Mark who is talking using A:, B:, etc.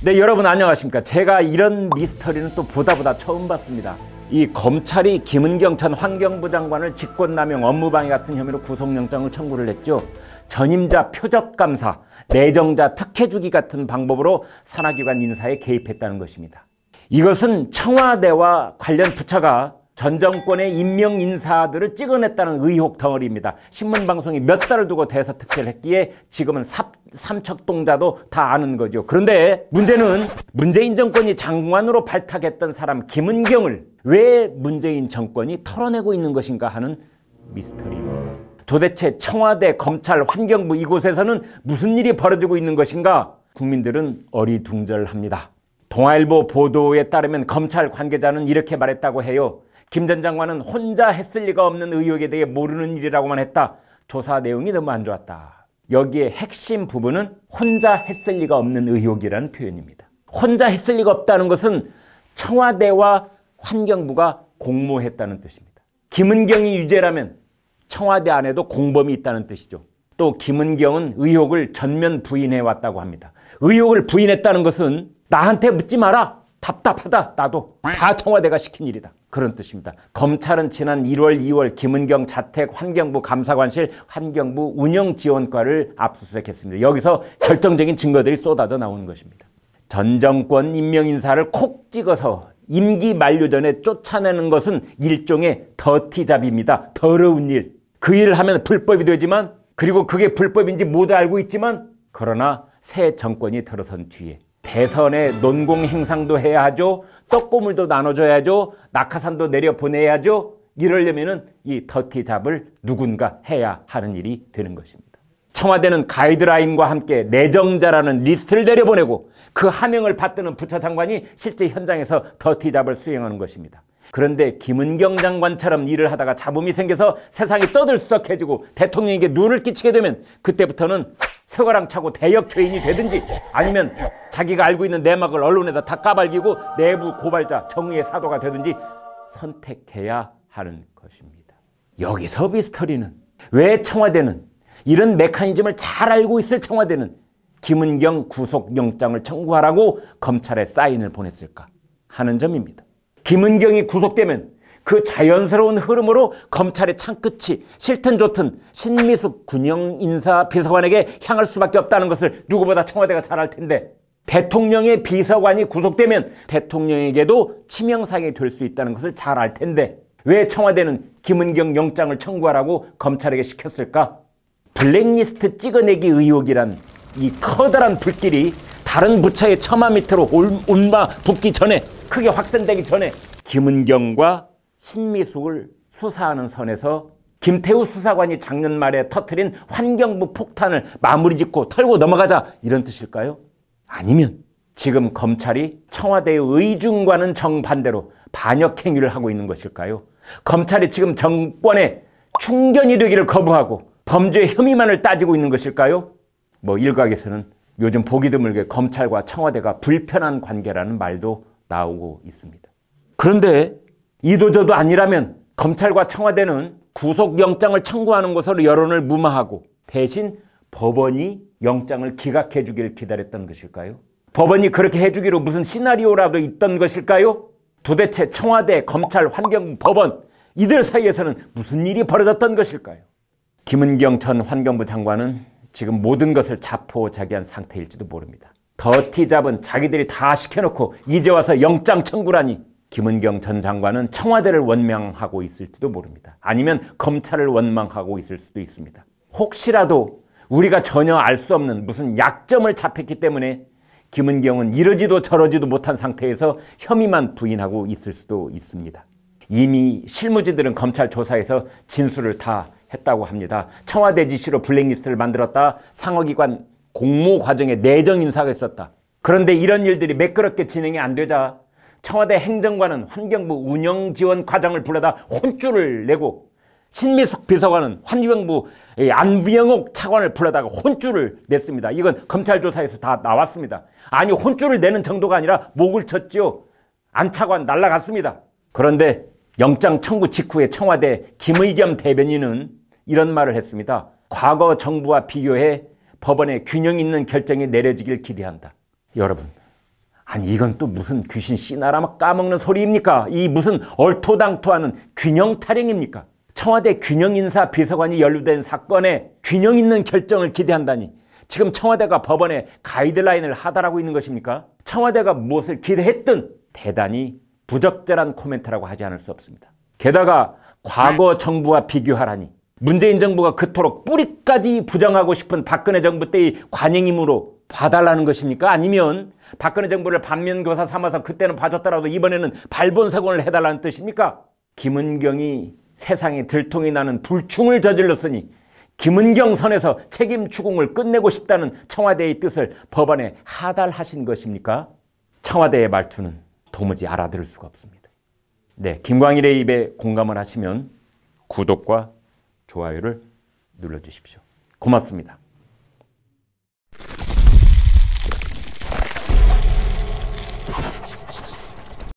A: 네, 여러분 안녕하십니까. 제가 이런 미스터리는 또 보다 처음 봤습니다. 이 검찰이 김은경 전 환경부 장관을 직권남용 업무방해 같은 혐의로 구속영장을 청구를 했죠. 전임자 표적감사, 내정자 특혜주기 같은 방법으로 산하기관 인사에 개입했다는 것입니다. 이것은 청와대와 관련 부처가 전 정권의 임명 인사들을 찍어냈다는 의혹 덩어리입니다. 신문방송이 몇 달을 두고 대서특필을 했기에 지금은 삼척동자도 다 아는 거죠. 그런데 문제는 문재인 정권이 장관으로 발탁했던 사람 김은경을 왜 문재인 정권이 털어내고 있는 것인가 하는 미스터리입니다. 도대체 청와대, 검찰, 환경부 이곳에서는 무슨 일이 벌어지고 있는 것인가? 국민들은 어리둥절합니다. 동아일보 보도에 따르면 검찰 관계자는 이렇게 말했다고 해요. 김 전 장관은 혼자 했을 리가 없는 의혹에 대해 모르는 일이라고만 했다. 조사 내용이 너무 안 좋았다. 여기에 핵심 부분은 혼자 했을 리가 없는 의혹이라는 표현입니다. 혼자 했을 리가 없다는 것은 청와대와 환경부가 공모했다는 뜻입니다. 김은경이 유죄라면 청와대 안에도 공범이 있다는 뜻이죠. 또 김은경은 의혹을 전면 부인해왔다고 합니다. 의혹을 부인했다는 것은 나한테 묻지 마라. 답답하다. 나도. 다 청와대가 시킨 일이다. 그런 뜻입니다. 검찰은 지난 1월, 2월 김은경 자택 환경부 감사관실 환경부 운영지원과를 압수수색했습니다. 여기서 결정적인 증거들이 쏟아져 나오는 것입니다. 전 정권 임명인사를 콕 찍어서 임기 만료 전에 쫓아내는 것은 일종의 더티잡입니다. 더러운 일. 그 일을 하면 불법이 되지만, 그리고 그게 불법인지 모두 알고 있지만, 그러나 새 정권이 들어선 뒤에 대선에 논공 행상도 해야 하죠. 떡고물도 나눠줘야죠. 낙하산도 내려보내야죠. 이러려면은 이 더티잡을 누군가 해야 하는 일이 되는 것입니다. 청와대는 가이드라인과 함께 내정자라는 리스트를 내려보내고 그 하명을 받드는 부처 장관이 실제 현장에서 더티잡을 수행하는 것입니다. 그런데 김은경 장관처럼 일을 하다가 잡음이 생겨서 세상이 떠들썩해지고 대통령에게 눈을 끼치게 되면 그때부터는 쇠가랑 차고 대역 죄인이 되든지 아니면 자기가 알고 있는 내막을 언론에다 다 까발기고 내부 고발자 정의의 사도가 되든지 선택해야 하는 것입니다. 여기서 미스터리는 왜 청와대는 이런 메커니즘을 잘 알고 있을 청와대는 김은경 구속영장을 청구하라고 검찰에 사인을 보냈을까 하는 점입니다. 김은경이 구속되면 그 자연스러운 흐름으로 검찰의 창끝이 싫든 좋든 신미숙 군영인사 비서관에게 향할 수밖에 없다는 것을 누구보다 청와대가 잘 알 텐데, 대통령의 비서관이 구속되면 대통령에게도 치명상이 될 수 있다는 것을 잘 알 텐데 왜 청와대는 김은경 영장을 청구하라고 검찰에게 시켰을까? 블랙리스트 찍어내기 의혹이란 이 커다란 불길이 다른 부처의 처마 밑으로 온마 붙기 전에, 크게 확산되기 전에 김은경과 신미숙을 수사하는 선에서 김태우 수사관이 작년 말에 터뜨린 환경부 폭탄을 마무리 짓고 털고 넘어가자, 이런 뜻일까요? 아니면 지금 검찰이 청와대의 의중과는 정반대로 반역 행위를 하고 있는 것일까요? 검찰이 지금 정권의 충견이 되기를 거부하고 범죄 혐의만을 따지고 있는 것일까요? 일각에서는 요즘 보기 드물게 검찰과 청와대가 불편한 관계라는 말도 나오고 있습니다. 그런데 이도저도 아니라면 검찰과 청와대는 구속영장을 청구하는 것으로 여론을 무마하고 대신 법원이 영장을 기각해 주기를 기다렸던 것일까요? 법원이 그렇게 해주기로 무슨 시나리오라도 있던 것일까요? 도대체 청와대, 검찰, 환경부, 법원 이들 사이에서는 무슨 일이 벌어졌던 것일까요? 김은경 전 환경부 장관은 지금 모든 것을 자포자기한 상태일지도 모릅니다. 더티잡은 자기들이 다 시켜놓고 이제 와서 영장 청구라니, 김은경 전 장관은 청와대를 원망하고 있을지도 모릅니다. 아니면 검찰을 원망하고 있을 수도 있습니다. 혹시라도 우리가 전혀 알 수 없는 무슨 약점을 잡혔기 때문에 김은경은 이러지도 저러지도 못한 상태에서 혐의만 부인하고 있을 수도 있습니다. 이미 실무진들은 검찰 조사에서 진술을 다 했다고 합니다. 청와대 지시로 블랙리스트를 만들었다. 상허기관 공모 과정에 내정 인사가 있었다. 그런데 이런 일들이 매끄럽게 진행이 안 되자 청와대 행정관은 환경부 운영지원 과장을 불러다 혼쭐을 내고, 신미숙 비서관은 환경부 안병옥 차관을 불러다가 혼쭐을 냈습니다. 이건 검찰 조사에서 다 나왔습니다. 아니, 혼쭐을 내는 정도가 아니라 목을 쳤지요. 안 차관 날아갔습니다. 그런데 영장 청구 직후에 청와대 김의겸 대변인은 이런 말을 했습니다. 과거 정부와 비교해 법원의 균형 있는 결정이 내려지길 기대한다. 여러분, 아니 이건 또 무슨 귀신 씨나라 까먹는 소리입니까? 이 무슨 얼토당토하는 균형 타령입니까? 청와대 균형인사 비서관이 연루된 사건에 균형 있는 결정을 기대한다니 지금 청와대가 법원에 가이드라인을 하달하고 있는 것입니까? 청와대가 무엇을 기대했든 대단히 부적절한 코멘트라고 하지 않을 수 없습니다. 게다가 과거 정부와 비교하라니 문재인 정부가 그토록 뿌리까지 부정하고 싶은 박근혜 정부 때의 관행임으로 봐달라는 것입니까? 아니면 박근혜 정부를 반면교사 삼아서 그때는 봐줬더라도 이번에는 발본색원을 해달라는 뜻입니까? 김은경이 세상에 들통이 나는 불충을 저질렀으니 김은경 선에서 책임 추궁을 끝내고 싶다는 청와대의 뜻을 법원에 하달하신 것입니까? 청와대의 말투는 도무지 알아들을 수가 없습니다. 네, 김광일의 입에 공감을 하시면 구독과 좋아요를 눌러주십시오. 고맙습니다.